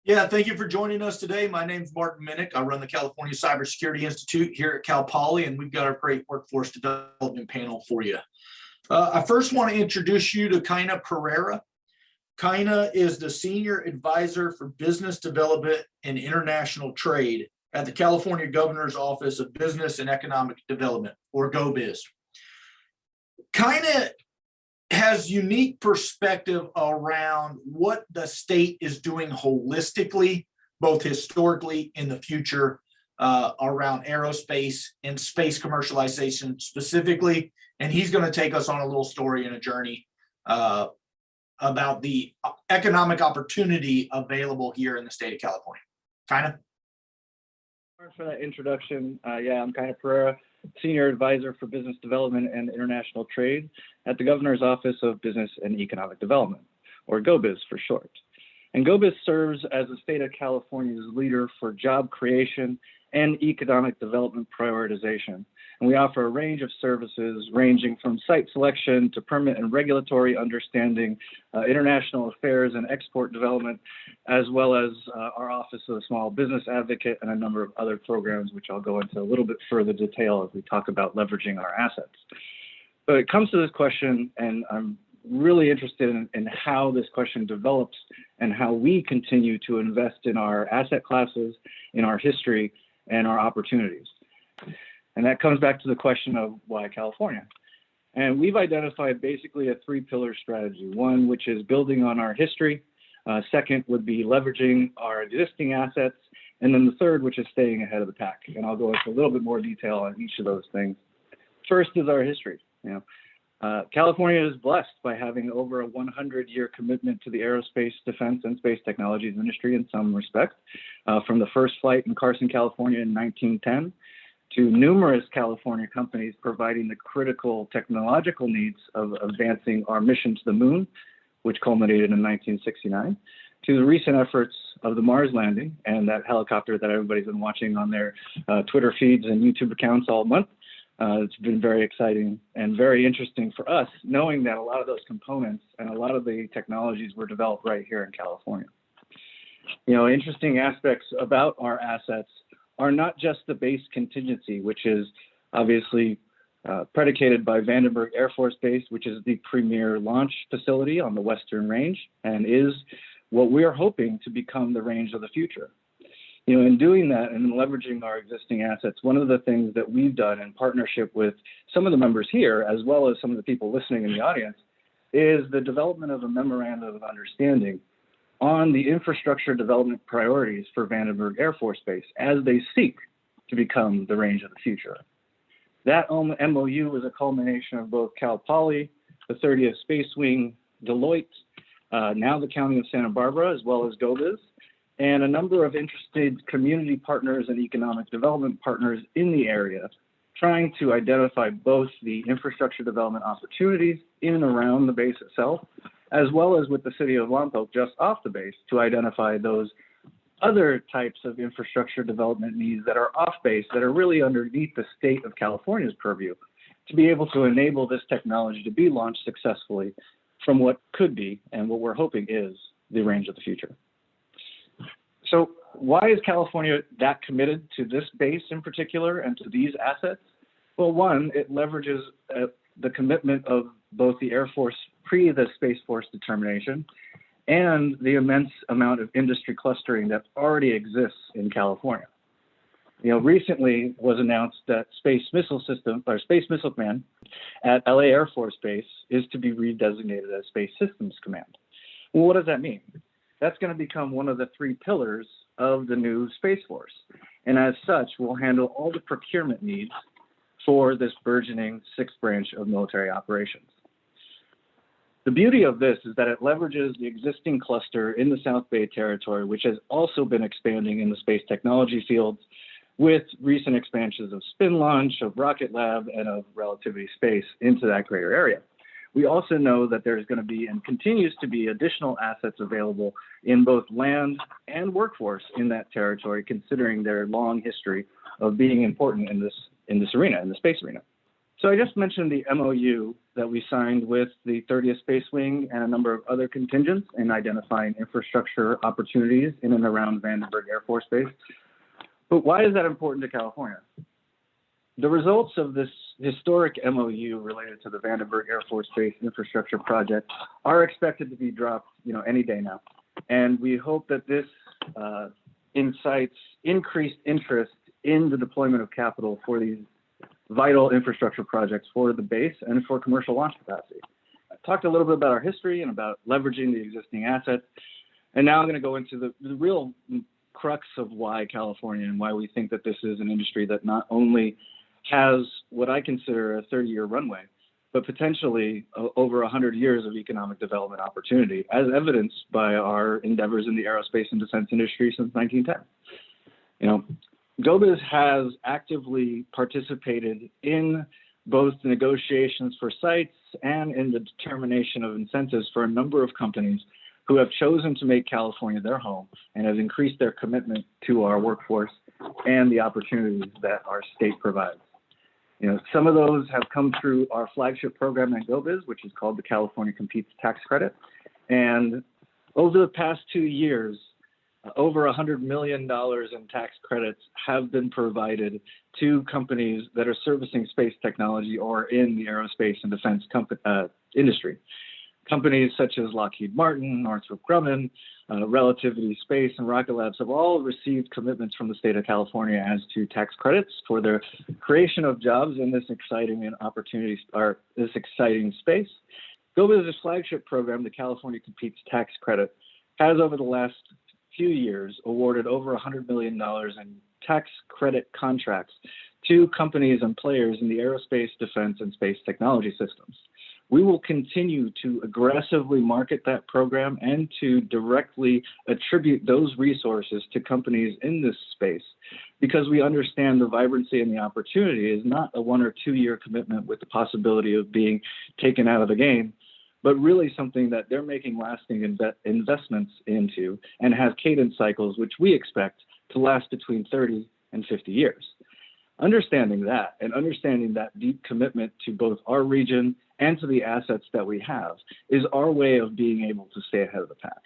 Yeah, thank you for joining us today. My name is Martin Minnick. I run the California Cybersecurity Institute here at Cal Poly, and we've got a great workforce development panel for you. I first want to introduce you to Kaina Pereira. Kaina is the Senior Advisor for Business Development and International Trade at the California Governor's Office of Business and Economic Development, or GoBiz. Kaina has unique perspective around what the state is doing holistically, both historically in the future, around aerospace and space commercialization specifically. And he's going to take us on a little story and a journey about the economic opportunity available here in the state of California. Kaina? Thanks for that introduction. I'm Kaina Pereira, Senior Advisor for Business Development and International Trade at the Governor's Office of Business and Economic Development, or GoBiz for short. And GoBiz serves as the state of California's leader for job creation and economic development prioritization. And we offer a range of services ranging from site selection to permit and regulatory understanding, international affairs and export development, as well as our Office of the Small Business Advocate and a number of other programs, which I'll go into a little bit further detail as we talk about leveraging our assets. But it comes to this question, and I'm really interested in how this question develops and how we continue to invest in our asset classes, in our history, and our opportunities. And that comes back to the question of why California? And we've identified basically a three-pillar strategy. One, which is building on our history. Second would be leveraging our existing assets. And then the third, which is staying ahead of the pack. And I'll go into a little bit more detail on each of those things. First is our history. California is blessed by having over a 100-year commitment to the aerospace, defense, and space technologies industry in some respect, from the first flight in Carson, California in 1910, to numerous California companies providing the critical technological needs of advancing our mission to the moon, which culminated in 1969, to the recent efforts of the Mars landing and that helicopter that everybody's been watching on their Twitter feeds and YouTube accounts all month. It's been very exciting and very interesting for us, knowing that a lot of those components and a lot of the technologies were developed right here in California. Interesting aspects about our assets are not just the base contingency, which is obviously predicated by Vandenberg Air Force Base, which is the premier launch facility on the Western Range and is what we are hoping to become the range of the future. In doing that and leveraging our existing assets, one of the things that we've done in partnership with some of the members here, as well as some of the people listening in the audience, is the development of a memorandum of understanding on the infrastructure development priorities for Vandenberg Air Force Base as they seek to become the range of the future. That MOU is a culmination of both Cal Poly, the 30th Space Wing, Deloitte, now the County of Santa Barbara, as well as GoBiz, and a number of interested community partners and economic development partners in the area, trying to identify both the infrastructure development opportunities in and around the base itself, as well as with the city of Lompoc just off the base to identify those other types of infrastructure development needs that are off base, that are really underneath the state of California's purview, to be able to enable this technology to be launched successfully from what could be, and what we're hoping is, the range of the future. So why is California that committed to this base in particular and to these assets? Well, one, it leverages the commitment of both the Air Force pre the Space Force determination and the immense amount of industry clustering that already exists in California. Recently was announced that Space Missile Command at LA Air Force Base is to be redesignated as Space Systems Command. Well, what does that mean? That's going to become one of the three pillars of the new Space Force. And as such, will handle all the procurement needs for this burgeoning sixth branch of military operations. The beauty of this is that it leverages the existing cluster in the South Bay territory, which has also been expanding in the space technology fields with recent expansions of spin launch, of Rocket Lab, and of relativity space into that greater area. We also know that there's going to be and continues to be additional assets available in both land and workforce in that territory, considering their long history of being important in this arena, in the space arena. So I just mentioned the MOU that we signed with the 30th Space Wing and a number of other contingents in identifying infrastructure opportunities in and around Vandenberg Air Force Base. But why is that important to California? The results of this historic MOU related to the Vandenberg Air Force Base infrastructure project are expected to be dropped, any day now. And we hope that this incites increased interest in the deployment of capital for these vital infrastructure projects for the base and for commercial launch capacity. I talked a little bit about our history and about leveraging the existing assets. And now I'm going to go into the real crux of why California and why we think that this is an industry that not only has what I consider a 30-year runway, but potentially over 100 years of economic development opportunity, as evidenced by our endeavors in the aerospace and defense industry since 1910. GoBiz has actively participated in both the negotiations for sites and in the determination of incentives for a number of companies who have chosen to make California their home and have increased their commitment to our workforce and the opportunities that our state provides. Some of those have come through our flagship program at GoBiz, which is called the California Competes Tax Credit. And over the past 2 years, over $100 million in tax credits have been provided to companies that are servicing space technology or in the aerospace and defense industry. Companies such as Lockheed Martin, Northrop Grumman, Relativity Space, and Rocket Labs have all received commitments from the state of California as to tax credits for their creation of jobs in this exciting this exciting space. GoBiz's flagship program, the California Competes Tax Credit, has over the last few years awarded over $100 million in tax credit contracts to companies and players in the aerospace, defense, and space technology systems. We will continue to aggressively market that program and to directly attribute those resources to companies in this space because we understand the vibrancy and the opportunity is not a 1 or 2 year commitment with the possibility of being taken out of the game, but really something that they're making lasting investments into and have cadence cycles, which we expect to last between 30 and 50 years. Understanding that and understanding that deep commitment to both our region and to the assets that we have is our way of being able to stay ahead of the pack.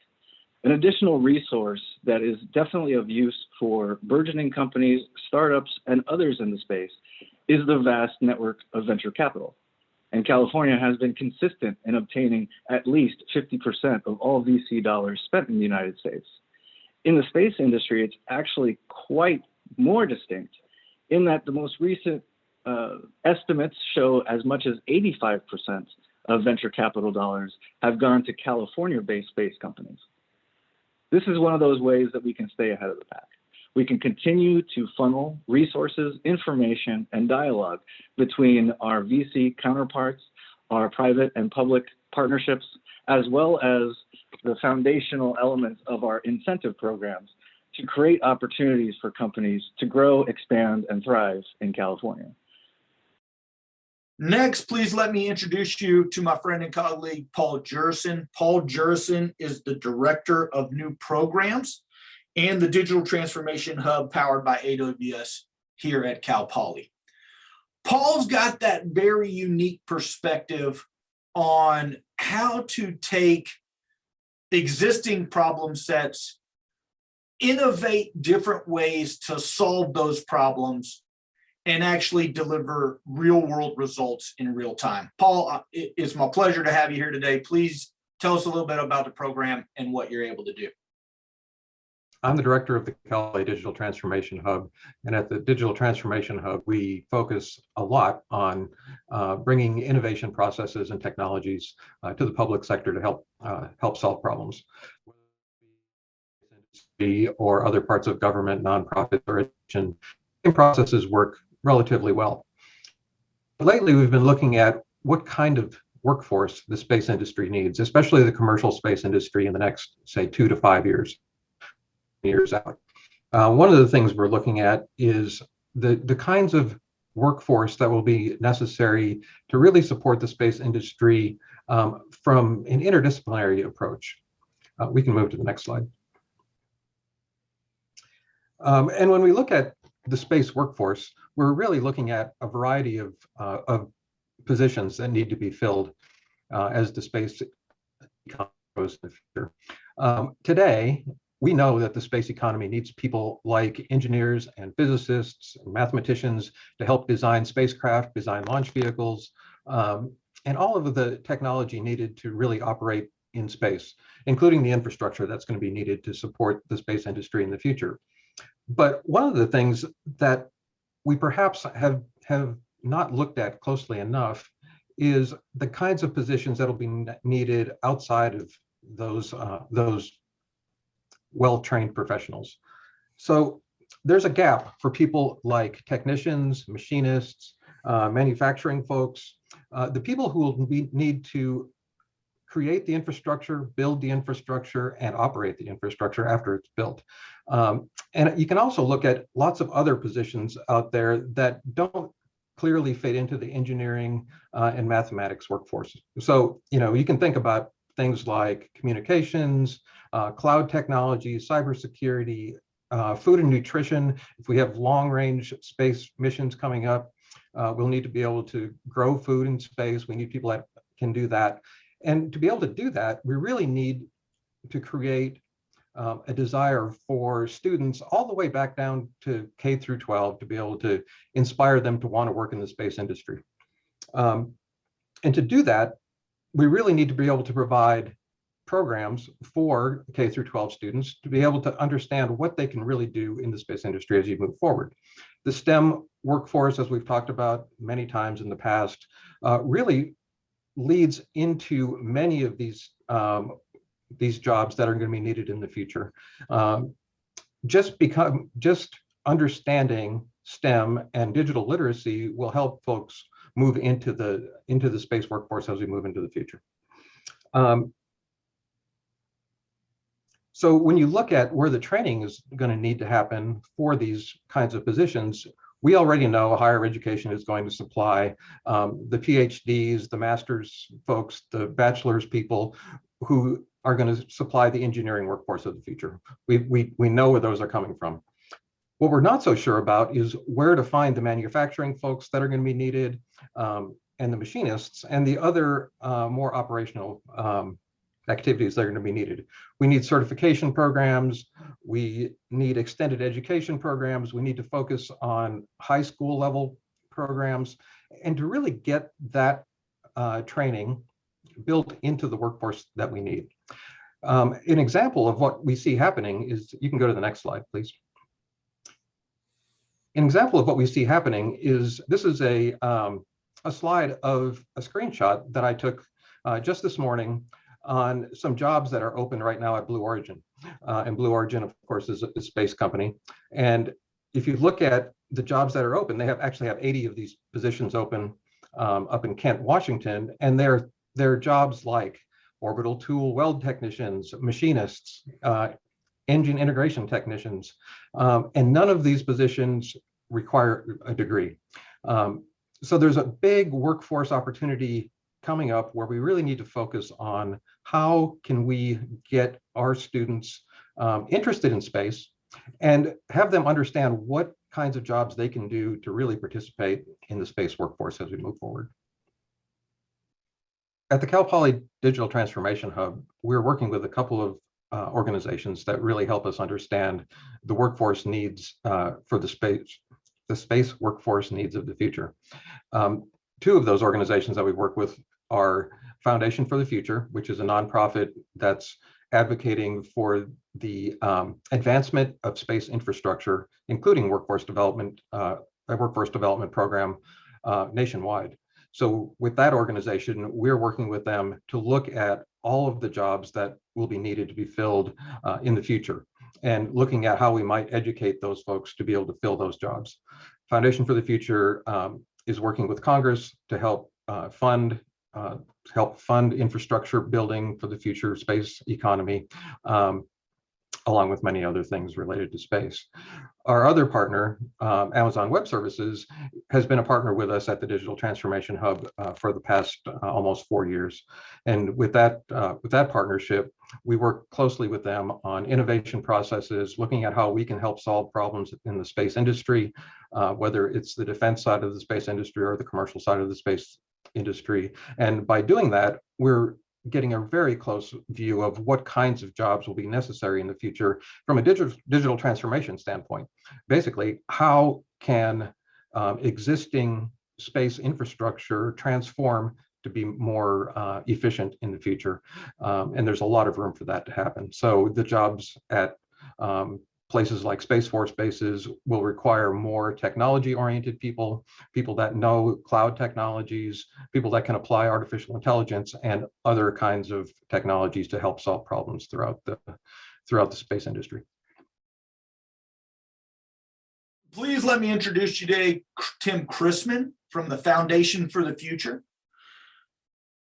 An additional resource that is definitely of use for burgeoning companies, startups, and others in the space is the vast network of venture capital. And California has been consistent in obtaining at least 50% of all VC dollars spent in the United States. In the space industry, it's actually quite more distinct in that the most recent estimates show as much as 85% of venture capital dollars have gone to California-based space companies. This is one of those ways that we can stay ahead of the pack. We can continue to funnel resources, information, and dialogue between our VC counterparts, our private and public partnerships, as well as the foundational elements of our incentive programs to create opportunities for companies to grow, expand, and thrive in California. Next, please let me introduce you to my friend and colleague, Paul Jurison. Paul Jurison is the Director of New Programs and the Digital Transformation Hub powered by AWS here at Cal Poly. Paul's got that very unique perspective on how to take existing problem sets, innovate different ways to solve those problems, and actually deliver real-world results in real time. Paul, it's my pleasure to have you here today. Please tell us a little bit about the program and what you're able to do. I'm the director of the Cal Poly Digital Transformation Hub, and at the Digital Transformation Hub, we focus a lot on bringing innovation processes and technologies to the public sector to help solve problems. Or other parts of government, nonprofits, or education, processes work relatively well. But lately, we've been looking at what kind of workforce the space industry needs, especially the commercial space industry in the next, say, 2 to 5 years out. One of the things we're looking at is the kinds of workforce that will be necessary to really support the space industry from an interdisciplinary approach. We can move to the next slide. And when we look at the space workforce, we're really looking at a variety of positions that need to be filled as the space economy goes in the future. Today, we know that the space economy needs people like engineers and physicists and mathematicians to help design spacecraft, design launch vehicles, and all of the technology needed to really operate in space, including the infrastructure that's going to be needed to support the space industry in the future. But one of the things that we perhaps have not looked at closely enough is the kinds of positions that will be needed outside of those well-trained professionals. So there's a gap for people like technicians, machinists, manufacturing folks, the people who will need to create the infrastructure, build the infrastructure, and operate the infrastructure after it's built. And you can also look at lots of other positions out there that don't clearly fit into the engineering and mathematics workforce. So, you can think about things like communications, cloud technology, cybersecurity, food and nutrition. If we have long-range space missions coming up, we'll need to be able to grow food in space. We need people that can do that. And to be able to do that, we really need to create a desire for students all the way back down to K through 12 to be able to inspire them to want to work in the space industry. And to do that, we really need to be able to provide programs for K through 12 students to be able to understand what they can really do in the space industry as you move forward. The STEM workforce, as we've talked about many times in the past, really leads into many of these jobs that are going to be needed in the future. Just understanding STEM and digital literacy will help folks move into the space workforce as we move into the future. So when you look at where the training is going to need to happen for these kinds of positions, we already know higher education is going to supply the PhDs, the master's folks, the bachelor's people who are going to supply the engineering workforce of the future. We know where those are coming from. What we're not so sure about is where to find the manufacturing folks that are going to be needed, and the machinists and the other more operational activities that are going to be needed. We need certification programs. We need extended education programs. We need to focus on high school level programs, and to really get that training built into the workforce that we need. An example of what we see happening is, you can go to the next slide, please. An example of what we see happening is, this is a slide of a screenshot that I took just this morning on some jobs that are open right now at Blue Origin. And Blue Origin, of course, is a space company. And if you look at the jobs that are open, they actually have 80 of these positions open up in Kent, Washington. And they're jobs like orbital tool weld technicians, machinists, engine integration technicians, and none of these positions require a degree. So there's a big workforce opportunity coming up where we really need to focus on how can we get our students interested in space and have them understand what kinds of jobs they can do to really participate in the space workforce as we move forward. At the Cal Poly Digital Transformation Hub, we're working with a couple of organizations that really help us understand the workforce needs for the space workforce needs of the future. Two of those organizations that we work with are Foundation for the Future, which is a nonprofit that's advocating for the advancement of space infrastructure, including workforce development, a workforce development program nationwide. So with that organization, we're working with them to look at all of the jobs that will be needed to be filled in the future, and looking at how we might educate those folks to be able to fill those jobs. Foundation for the Future is working with Congress to help fund infrastructure building for the future space economy, along with many other things related to space. Our other partner, Amazon Web Services, has been a partner with us at the Digital Transformation Hub for the past almost 4 years. And with that partnership, we work closely with them on innovation processes, looking at how we can help solve problems in the space industry, whether it's the defense side of the space industry or the commercial side of the space industry. And by doing that, we're getting a very close view of what kinds of jobs will be necessary in the future from a digital transformation standpoint. Basically, how can existing space infrastructure transform to be more efficient in the future? And there's a lot of room for that to happen. So the jobs at places like Space Force bases will require more technology-oriented people, people that know cloud technologies, people that can apply artificial intelligence and other kinds of technologies to help solve problems throughout the space industry. Please let me introduce you today, Tim Chrisman from the Foundation for the Future.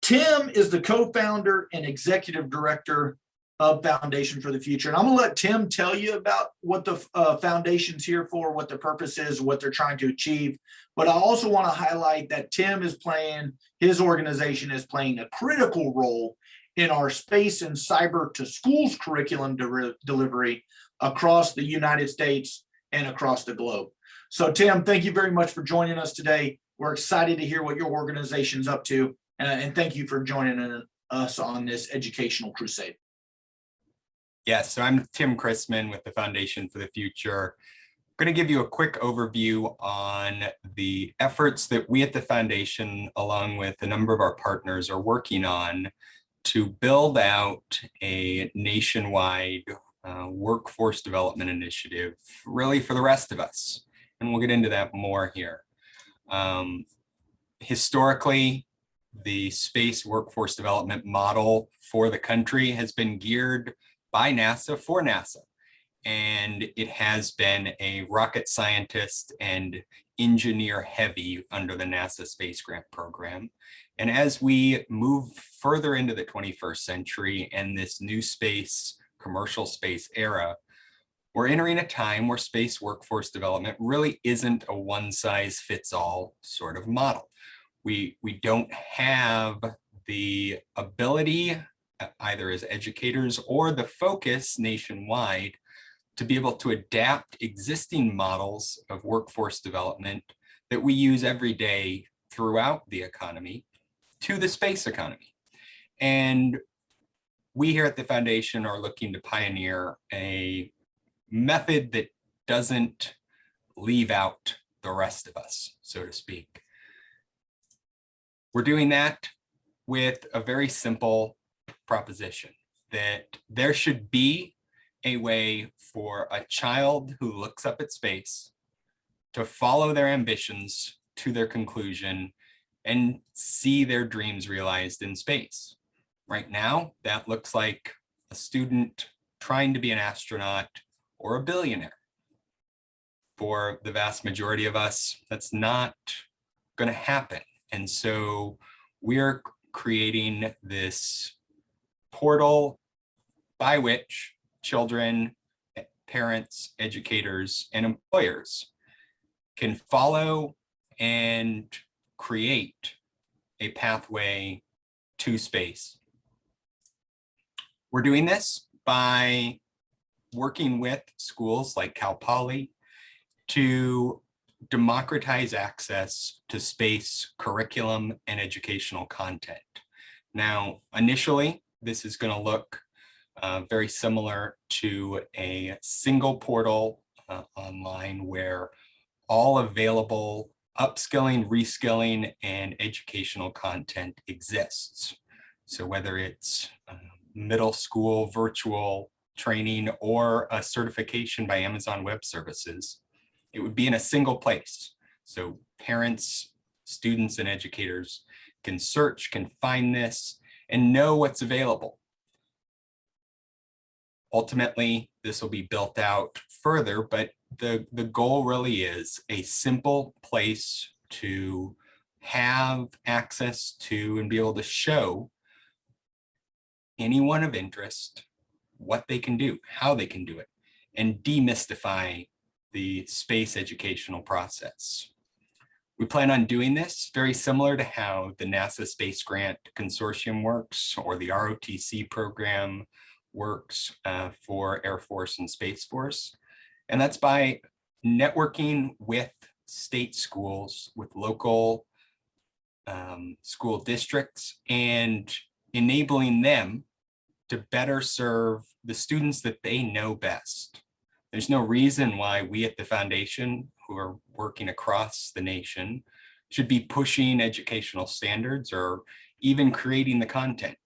Tim is the co-founder and executive director of Foundation for the Future. And I'm gonna let Tim tell you about what the foundation's here for, what the purpose is, what they're trying to achieve. But I also wanna highlight that Tim is playing, his organization is playing a critical role in our space and cyber to schools curriculum delivery across the United States and across the globe. So Tim, thank you very much for joining us today. We're excited to hear what your organization's up to, and thank you for joining us on this educational crusade. Yes, so I'm Tim Chrisman with the Foundation for the Future. I'm going to give you a quick overview on the efforts that we at the Foundation, along with a number of our partners, are working on to build out a nationwide workforce development initiative, really for the rest of us. And we'll get into that more here. Historically, the space workforce development model for the country has been geared by NASA for NASA. And it has been a rocket scientist and engineer heavy under the NASA Space Grant Program. And as we move further into the 21st century and this new space, commercial space era, we're entering a time where space workforce development really isn't a one-size-fits-all sort of model. We don't have the ability, either as educators or the focus nationwide, to be able to adapt existing models of workforce development that we use every day throughout the economy to the space economy. And we here at the Foundation are looking to pioneer a method that doesn't leave out the rest of us, so to speak. We're doing that with a very simple proposition that there should be a way for a child who looks up at space to follow their ambitions to their conclusion and see their dreams realized in space. Right now, that looks like a student trying to be an astronaut or a billionaire. For the vast majority of us, that's not going to happen. And so we're creating this portal by which children, parents, educators, and employers can follow and create a pathway to space. We're doing this by working with schools like Cal Poly to democratize access to space curriculum and educational content. Now, initially, this is going to look very similar to a single portal online where all available upskilling, reskilling, and educational content exists. So whether it's middle school virtual training or a certification by Amazon Web Services, it would be in a single place. So parents, students, and educators can search, can find this, and know what's available. Ultimately, this will be built out further, but the goal really is a simple place to have access to and be able to show anyone of interest what they can do, how they can do it, and demystify the space educational process. We plan on doing this very similar to how the NASA Space Grant Consortium works, or the ROTC program works for Air Force and Space Force. And that's by networking with state schools, with local school districts and enabling them to better serve the students that they know best. There's no reason why we at the foundation, who are working across the nation, should be pushing educational standards or even creating the content.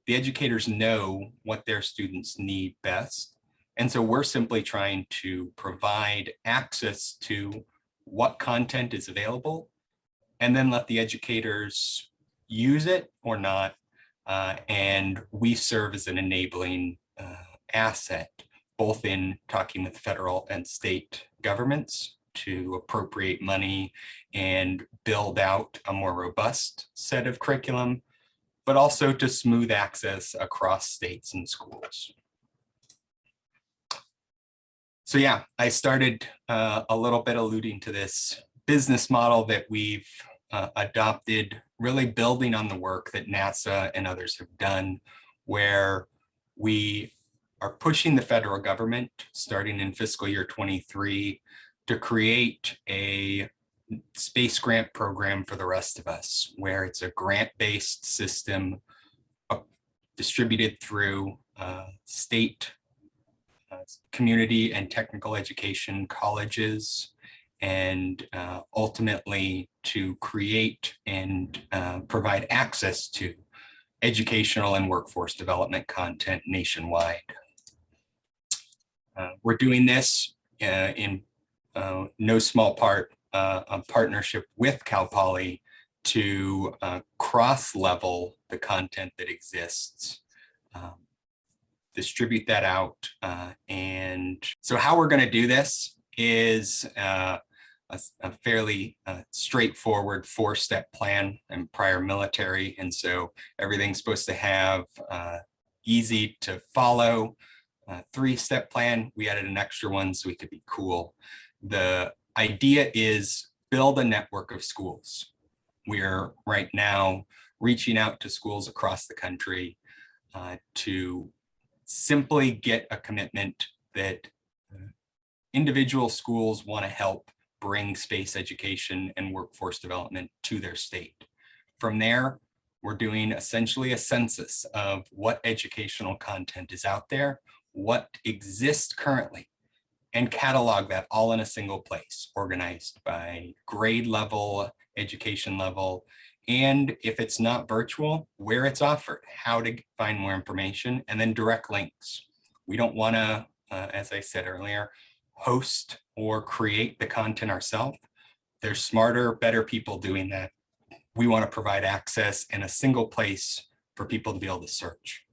The educators know what their students need best. And so we're simply trying to provide access to what content is available and then let the educators use it or not. And we serve as an enabling asset, both in talking with federal and state governments to appropriate money and build out a more robust set of curriculum, but also to smooth access across states and schools. So yeah, I started a little bit alluding to this business model that we've adopted, really building on the work that NASA and others have done, where we are pushing the federal government starting in fiscal year 23 to create a space grant program for the rest of us, where it's a grant-based system distributed through state, community and technical education colleges, and ultimately to create and provide access to educational and workforce development content nationwide. We're doing this in no small part a partnership with Cal Poly to cross-level the content that exists, distribute that out. And so how we're going to do this is a fairly straightforward 4-step plan and prior military. And so everything's supposed to have easy to follow 3-step plan. We added an extra one so we could be cool. The idea is build a network of schools. We're right now reaching out to schools across the country to simply get a commitment that individual schools want to help bring space education and workforce development to their state. From there, we're doing essentially a census of what educational content is out there, what exists currently, and catalog that all in a single place, organized by grade level, education level, and if it's not virtual, where it's offered, how to find more information, and then direct links. We don't want to, as I said earlier, host or create the content ourselves. There's smarter, better people doing that. We want to provide access in a single place for people to be able to search.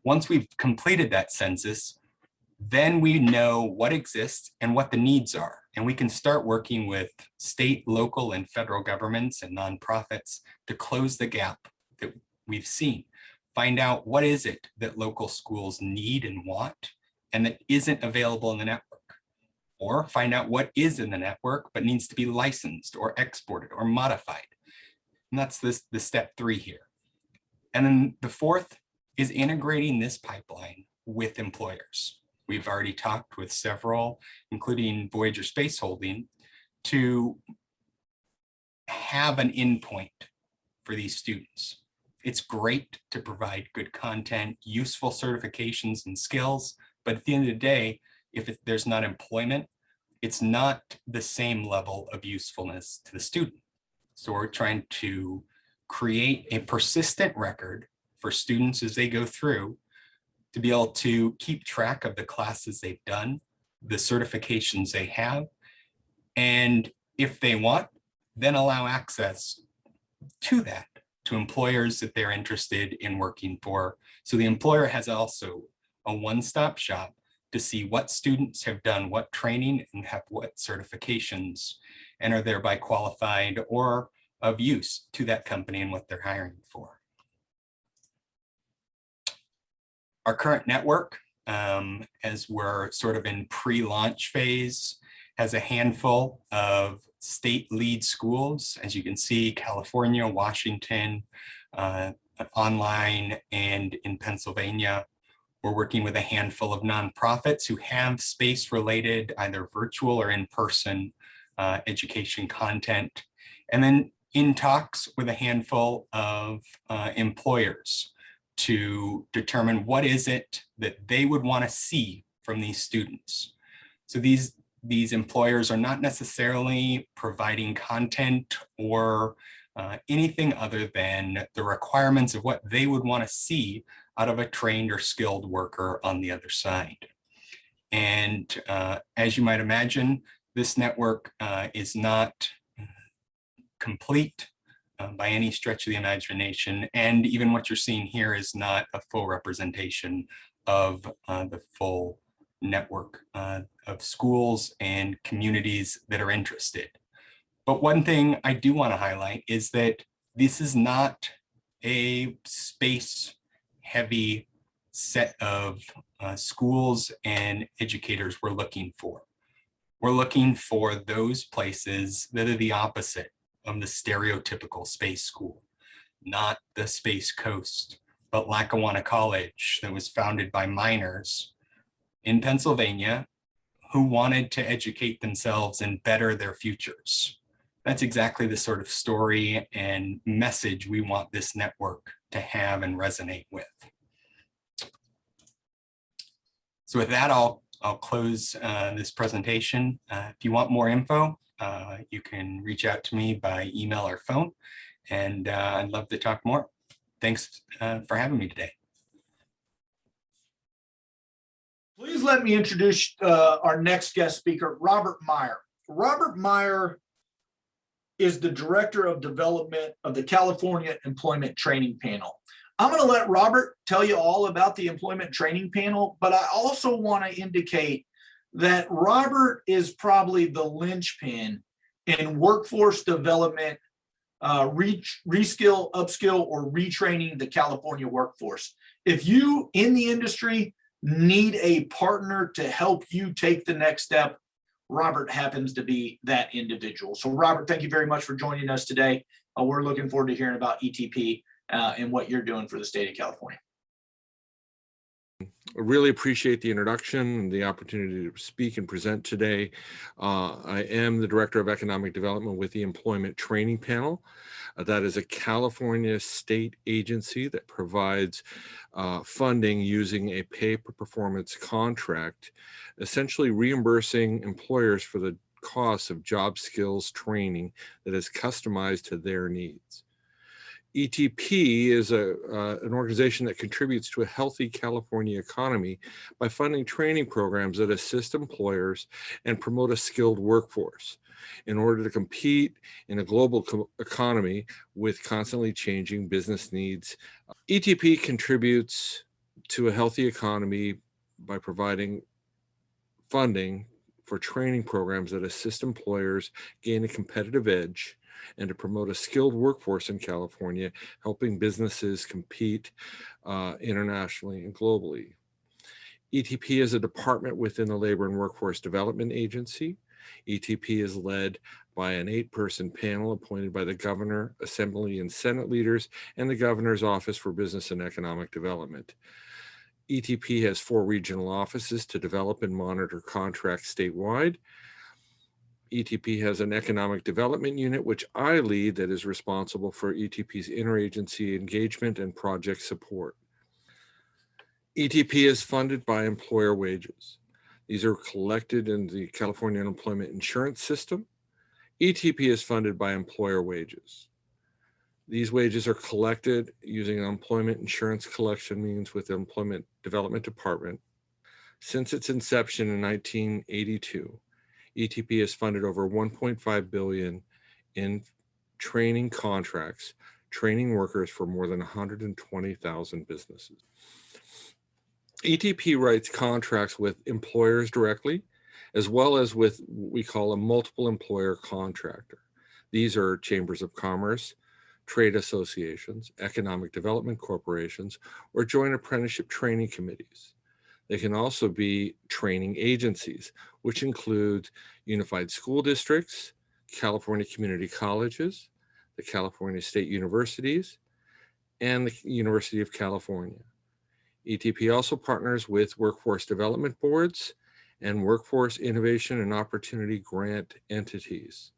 Once we've completed that census, then we know what exists and what the needs are. And we can start working with state, local, and federal governments and nonprofits to close the gap that we've seen. Find out what is it that local schools need and want and that isn't available in the network. Or find out what is in the network but needs to be licensed or exported or modified. And that's the step 3 here. And then the 4th is integrating this pipeline with employers. We've already talked with several, including Voyager Space Holding, to have an endpoint for these students. It's great to provide good content, useful certifications and skills, but at the end of the day, if there's not employment, it's not the same level of usefulness to the student. So we're trying to create a persistent record for students as they go through to be able to keep track of the classes they've done, the certifications they have, and if they want, then allow access to that to employers that they're interested in working for. So the employer has also a one-stop shop to see what students have done what training and have what certifications and are thereby qualified or of use to that company and what they're hiring for. Our current network, as we're sort of in pre-launch phase, has a handful of state lead schools. As you can see, California, Washington, online, and in Pennsylvania. We're working with a handful of nonprofits who have space-related, either virtual or in-person education content. And then in talks with a handful of employers to determine what is it that they would want to see from these students. So these employers are not necessarily providing content or anything other than the requirements of what they would want to see out of a trained or skilled worker on the other side. And as you might imagine, this network is not complete by any stretch of the imagination. And even what you're seeing here is not a full representation of the full network of schools and communities that are interested. But one thing I do want to highlight is that this is not a space heavy set of schools and educators we're looking for. We're looking for those places that are the opposite of the stereotypical space school, not the Space Coast, but Lackawanna College that was founded by miners in Pennsylvania who wanted to educate themselves and better their futures. That's exactly the sort of story and message we want this network to have and resonate with. So with that, I'll close this presentation. If you want more info, you can reach out to me by email or phone, and I'd love to talk more. Thanks for having me today. Please let me introduce our next guest speaker, Robert Meyer. Robert Meyer is the Director of Development of the California Employment Training Panel. I'm going to let Robert tell you all about the Employment Training Panel, but I also want to indicate that Robert is probably the linchpin in workforce development, reskill, upskill, or retraining the California workforce. If you in the industry need a partner to help you take the next step, Robert happens to be that individual. So Robert, thank you very much for joining us today. We're looking forward to hearing about ETP and what you're doing for the state of California. I really appreciate the introduction and the opportunity to speak and present today. I am the Director of Economic Development with the Employment Training Panel. That is a California state agency that provides funding using a pay-per-performance contract, essentially reimbursing employers for the costs of job skills training that is customized to their needs. ETP is an organization that contributes to a healthy California economy by funding training programs that assist employers and promote a skilled workforce in order to compete in a global economy with constantly changing business needs. ETP contributes to a healthy economy by providing funding for training programs that assist employers gain a competitive edge and to promote a skilled workforce in California, helping businesses compete internationally and globally. ETP is a department within the Labor and Workforce Development Agency. ETP is led by an 8-person panel appointed by the Governor, Assembly and Senate leaders, and the Governor's Office for Business and Economic Development. ETP has 4 regional offices to develop and monitor contracts statewide. ETP has an economic development unit, which I lead, that is responsible for ETP's interagency engagement and project support. ETP is funded by employer wages. These are collected in the California Unemployment Insurance System. ETP is funded by employer wages. These wages are collected using an employment insurance collection means with the Employment Development Department. Since its inception in 1982, ETP has funded over $1.5 billion in training contracts, training workers for more than 120,000 businesses. ETP writes contracts with employers directly, as well as with what we call a multiple employer contractor. These are chambers of commerce, trade associations, economic development corporations, or joint apprenticeship training committees. They can also be training agencies, which include unified school districts, California community colleges, the California State Universities, and the University of California. ETP also partners with workforce development boards and workforce innovation and opportunity grant entities.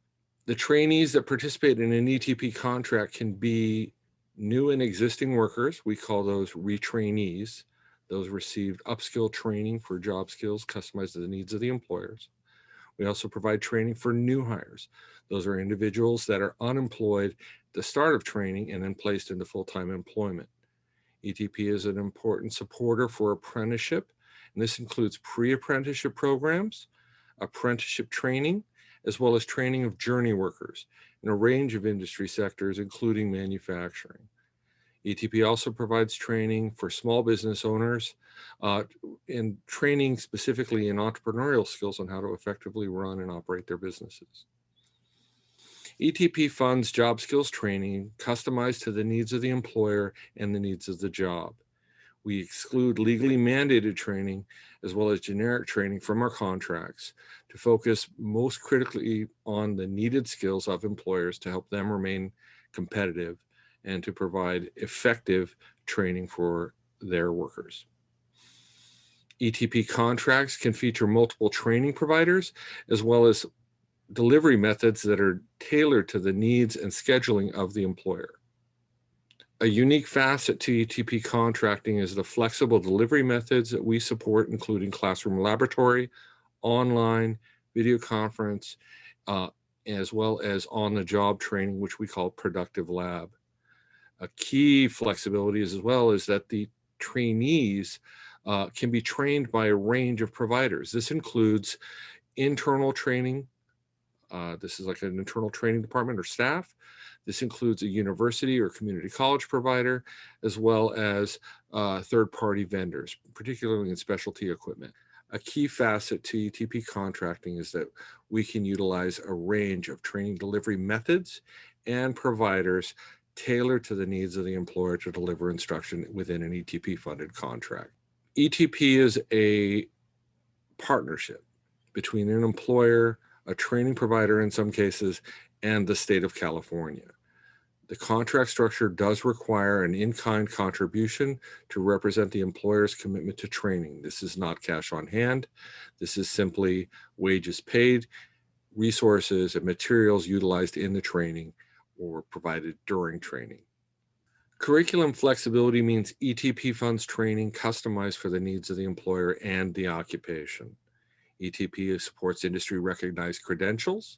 The trainees that participate in an ETP contract can be new and existing workers. We call those retrainees. Those received upskill training for job skills customized to the needs of the employers. We also provide training for new hires. Those are individuals that are unemployed at the start of training and then placed into full-time employment. ETP is an important supporter for apprenticeship, and this includes pre-apprenticeship programs, apprenticeship training, as well as training of journey workers in a range of industry sectors, including manufacturing. ETP also provides training for small business owners and training specifically in entrepreneurial skills on how to effectively run and operate their businesses. ETP funds job skills training customized to the needs of the employer and the needs of the job. We exclude legally mandated training as well as generic training from our contracts to focus most critically on the needed skills of employers to help them remain competitive and to provide effective training for their workers. ETP contracts can feature multiple training providers as well as delivery methods that are tailored to the needs and scheduling of the employer. A unique facet to ETP contracting is the flexible delivery methods that we support, including classroom laboratory, online, video conference, as well as on-the-job training, which we call productive lab. A key flexibility as well is that the trainees can be trained by a range of providers. This includes internal training. This is like an internal training department or staff. This includes a university or community college provider, as well as third-party vendors, particularly in specialty equipment. A key facet to ETP contracting is that we can utilize a range of training delivery methods and providers tailored to the needs of the employer to deliver instruction within an ETP-funded contract. ETP is a partnership between an employer, a training provider in some cases, and the state of California. The contract structure does require an in-kind contribution to represent the employer's commitment to training. This is not cash on hand. This is simply wages paid, resources, and materials utilized in the training or provided during training. Curriculum flexibility means ETP funds training customized for the needs of the employer and the occupation. ETP supports industry recognized credentials.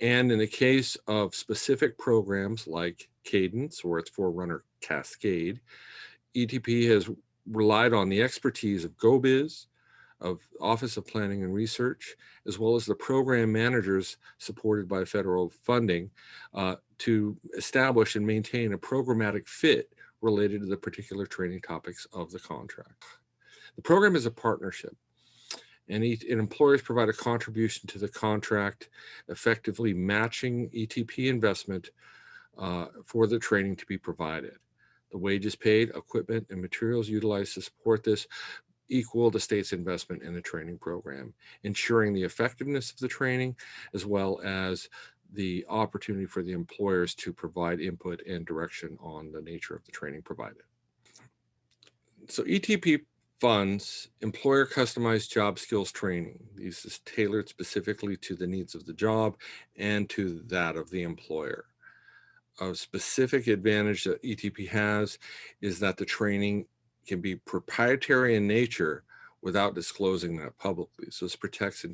And in the case of specific programs like Cadence or its forerunner Cascade, ETP has relied on the expertise of GoBiz, of Office of Planning and Research, as well as the program managers supported by federal funding to establish and maintain a programmatic fit related to the particular training topics of the contract. The program is a partnership, and employers provide a contribution to the contract, effectively matching ETP investment for the training to be provided. The wages paid, equipment, and materials utilized to support this equal the state's investment in the training program, ensuring the effectiveness of the training, as well as the opportunity for the employers to provide input and direction on the nature of the training provided. So ETP funds employer customized job skills training. This is tailored specifically to the needs of the job and to that of the employer. A specific advantage that ETP has is that the training can be proprietary in nature without disclosing that publicly. So this protects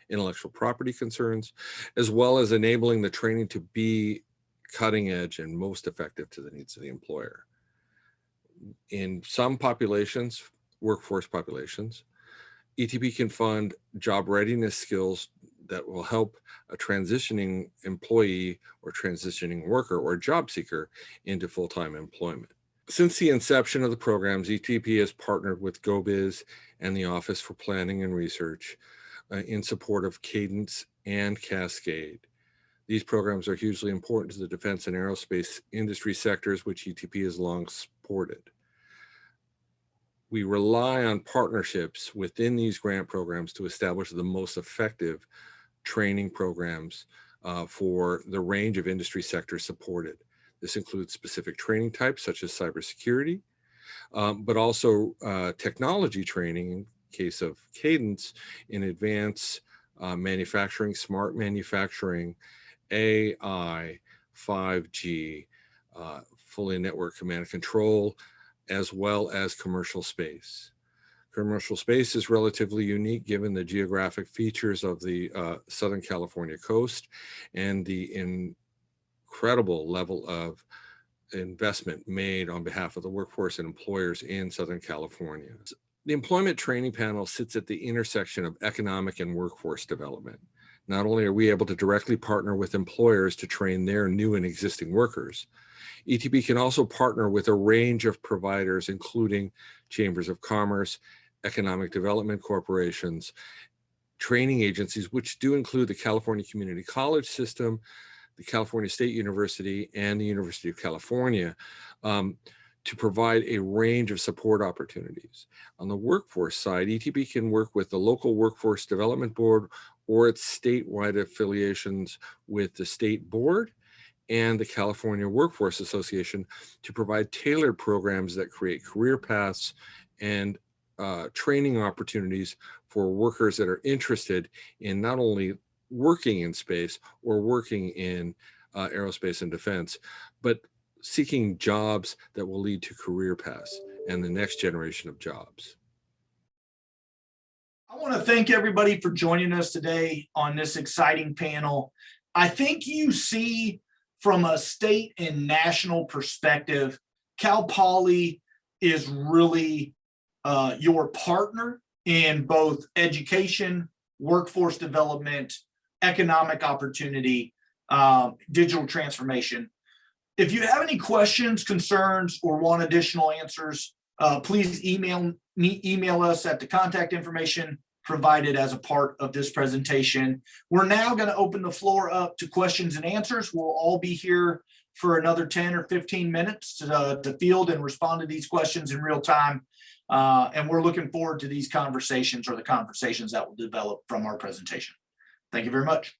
intellectual property concerns, as well as enabling the training to be cutting edge and most effective to the needs of the employer. In some populations, workforce populations, ETP can fund job readiness skills that will help a transitioning employee or transitioning worker or job seeker into full-time employment. Since the inception of the programs, ETP has partnered with GoBiz and the Office for Planning and Research in support of Cadence and Cascade. These programs are hugely important to the defense and aerospace industry sectors, which ETP has long supported. We rely on partnerships within these grant programs to establish the most effective training programs for the range of industry sectors supported. This includes specific training types such as cybersecurity, but also technology training in case of Cadence in advanced manufacturing, smart manufacturing, AI, 5G, fully network command and control, as well as commercial space. Commercial space is relatively unique given the geographic features of the Southern California coast and the incredible level of investment made on behalf of the workforce and employers in Southern California. The Employment Training Panel sits at the intersection of economic and workforce development. Not only are we able to directly partner with employers to train their new and existing workers, ETP can also partner with a range of providers, including chambers of commerce, economic development corporations, training agencies, which do include the California Community College System, the California State University, and the University of California, to provide a range of support opportunities. On the workforce side, ETP can work with the local workforce development board or its statewide affiliations with the state board and the California Workforce Association to provide tailored programs that create career paths and training opportunities for workers that are interested in not only working in space or working in aerospace and defense, but seeking jobs that will lead to career paths and the next generation of jobs. I want to thank everybody for joining us today on this exciting panel. I think you see from a state and national perspective, Cal Poly is really your partner in both education, workforce development, economic opportunity, digital transformation. If you have any questions, concerns, or want additional answers, please email us at the contact information provided as a part of this presentation. We're now going to open the floor up to questions and answers. We'll all be here for another 10 or 15 minutes to field and respond to these questions in real time. And we're looking forward to these conversations or the conversations that will develop from our presentation. Thank you very much.